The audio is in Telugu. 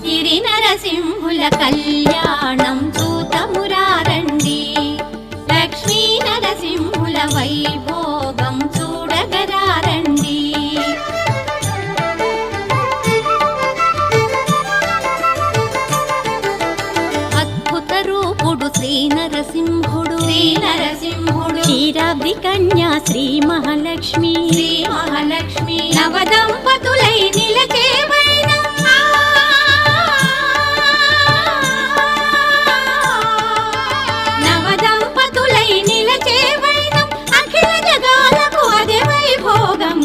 సిరి నరసింహుల కళ్యాణం చూతమురారండి, లక్ష్మీ నరసింహుల వైభోగం చూడగరారండి. అద్భుత రూపుడు శ్రీ నరసింహుడు, క్షీరాబ్ది కన్యా శ్రీ మహాలక్ష్మి, నవదంపతులై నిలచే వైనం, నవదంపతులై నిలచే వైనం, అఖిల జగాలకు అదే వైభోగం.